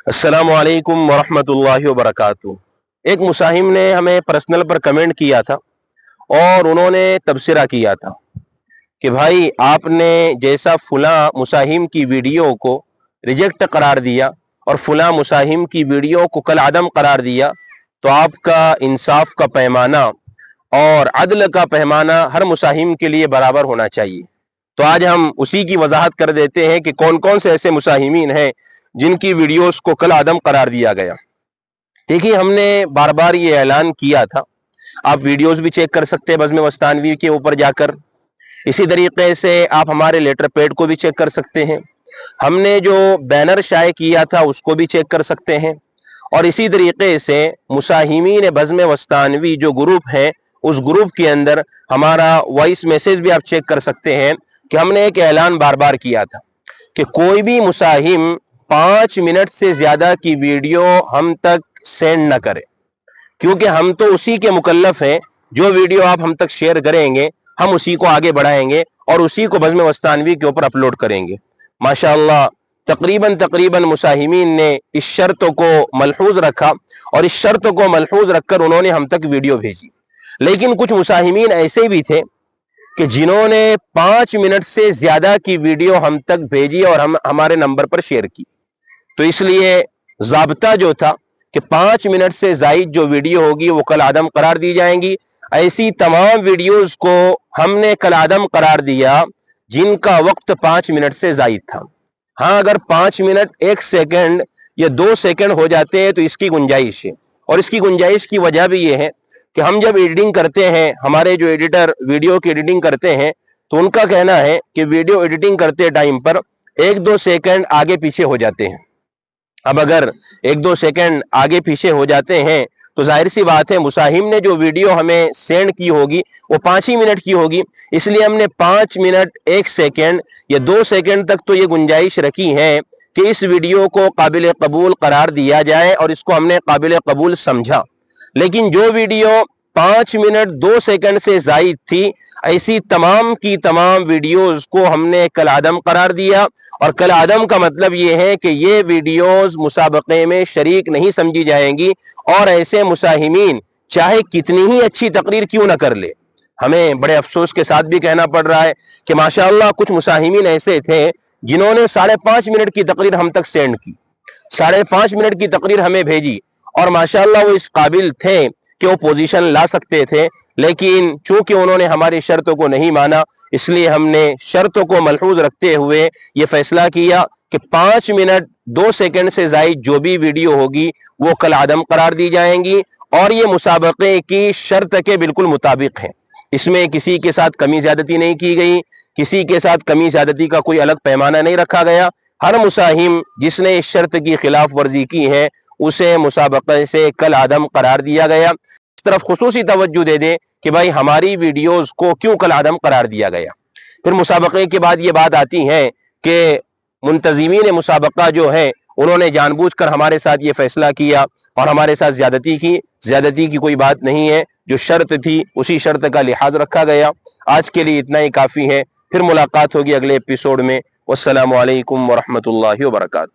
अस्सलामु अलैकुम वरहमतुल्लाहि वबरकातुहू। एक मुसाहिम ने हमें पर्सनल पर कमेंट किया था और उन्होंने तबसरा किया था कि भाई आपने जैसा फुला मुसाहिम की वीडियो को रिजेक्ट करार दिया और फुला मुसाहिम की वीडियो को कल आदम करार दिया, तो आपका इंसाफ का पैमाना और अदल का पैमाना हर मुसाहिम के लिए बराबर होना चाहिए। तो आज हम उसी की वजाहत कर देते हैं कि कौन कौन से ऐसे मुसाहिमीन हैं जिनकी वीडियोस को कल आदम करार दिया गया। देखिए, हमने बार बार ये ऐलान किया था, आप वीडियोस भी चेक कर सकते हैं बज़्म वस्तानवी के ऊपर जाकर। इसी तरीके से आप हमारे लेटर पैड को भी चेक कर सकते हैं। हमने जो बैनर शाये किया था उसको भी चेक कर सकते हैं। और इसी तरीके से मुसाहिमीन बज़्म वस्तानवी जो ग्रुप है, उस ग्रुप के अंदर हमारा वॉइस मैसेज भी आप चेक कर सकते हैं कि हमने एक ऐलान बार बार किया था कि कोई भी मुसाहिम 5 मिनट से ज्यादा की वीडियो हम तक सेंड न करे, क्योंकि हम तो उसी के मुकल्लफ हैं। जो वीडियो आप हम तक शेयर करेंगे हम उसी को आगे बढ़ाएंगे और उसी को बज़्म वस्तानवी के ऊपर अपलोड करेंगे। माशाअल्लाह तकरीबन मुसाहिमीन ने इस शर्त को मलहूज रखा और इस शर्त को मलहूज रखकर उन्होंने हम तक वीडियो भेजी। लेकिन कुछ मुसाहिमीन ऐसे भी थे कि जिन्होंने 5 मिनट से ज्यादा की वीडियो हम तक भेजी और हम हमारे नंबर पर शेयर की। तो इसलिए ज़ाब्ता जो था कि 5 मिनट से ज़ायद जो वीडियो होगी वो कल आदम करार दी जाएंगी। ऐसी तमाम वीडियोस को हमने कल आदम करार दिया जिनका वक्त 5 मिनट से ज़ायद था। हाँ, अगर 5 मिनट 1 सेकंड या 2 सेकंड हो जाते हैं तो इसकी गुंजाइश है। और इसकी गुंजाइश की वजह भी ये है कि हम जब एडिटिंग करते हैं, हमारे जो एडिटर वीडियो की एडिटिंग करते हैं, तो उनका कहना है कि वीडियो एडिटिंग करते टाइम पर 1-2 सेकंड आगे पीछे हो जाते हैं। अब अगर 1-2 सेकंड आगे पीछे हो जाते हैं तो जाहिर सी बात है मुसाहिम ने जो वीडियो हमें सेंड की होगी वो 5 ही मिनट की होगी। इसलिए हमने 5 मिनट 1 सेकंड या 2 सेकंड तक तो ये गुंजाइश रखी है कि इस वीडियो को काबिल कबूल करार दिया जाए और इसको हमने काबिल कबूल समझा। लेकिन जो वीडियो 5 मिनट 2 सेकंड से जायद थी, ऐसी तमाम की तमाम वीडियोस को हमने कल आदम करार दिया। और कल आदम का मतलब ये है कि ये वीडियोस मुसाबके में शरीक नहीं समझी जाएंगी और ऐसे मुसाहिमीन चाहे कितनी ही अच्छी तकरीर क्यों ना कर ले। हमें बड़े अफसोस के साथ भी कहना पड़ रहा है कि माशाअल्लाह कुछ मुसाहिमीन ऐसे थे जिन्होंने 5.5 मिनट की तकरीर हम तक सेंड की, 5.5 मिनट की तकरीर हमें भेजी और माशाअल्लाह वो इस काबिल थे कि वो पोजीशन ला सकते थे। लेकिन चूंकि उन्होंने हमारी शर्तों को नहीं माना, इसलिए हमने शर्तों को मलहूज रखते हुए ये फैसला किया कि 5 मिनट 2 सेकंड से जायद जो भी वीडियो होगी वो कल आदम करार दी जाएंगी और ये मुसाबके की शर्त के बिल्कुल मुताबिक है। इसमें किसी के साथ कमी ज्यादती नहीं की गई, किसी के साथ कमी ज्यादती का कोई अलग पैमाना नहीं रखा गया। हर मुसाहिम जिसने इस शर्त की खिलाफ वर्जी की है उसे मुसाबके से कल आदम करार दिया गया। इस तरफ खुसूसी तवज्जो दे दें कि भाई हमारी वीडियोस को क्यों कल आदम करार दिया गया। फिर मुसाबके के बाद ये बात आती है कि मुंतजिमीन मुसाबका जो है उन्होंने जानबूझकर हमारे साथ ये फैसला किया और हमारे साथ ज्यादती की कोई बात नहीं है। जो शर्त थी उसी शर्त का लिहाज रखा गया। आज के लिए इतना ही काफ़ी है। फिर मुलाकात होगी अगले एपिसोड में। वस्सलामु अलैकुम वरहमतुल्लाहि वबरकातुहू।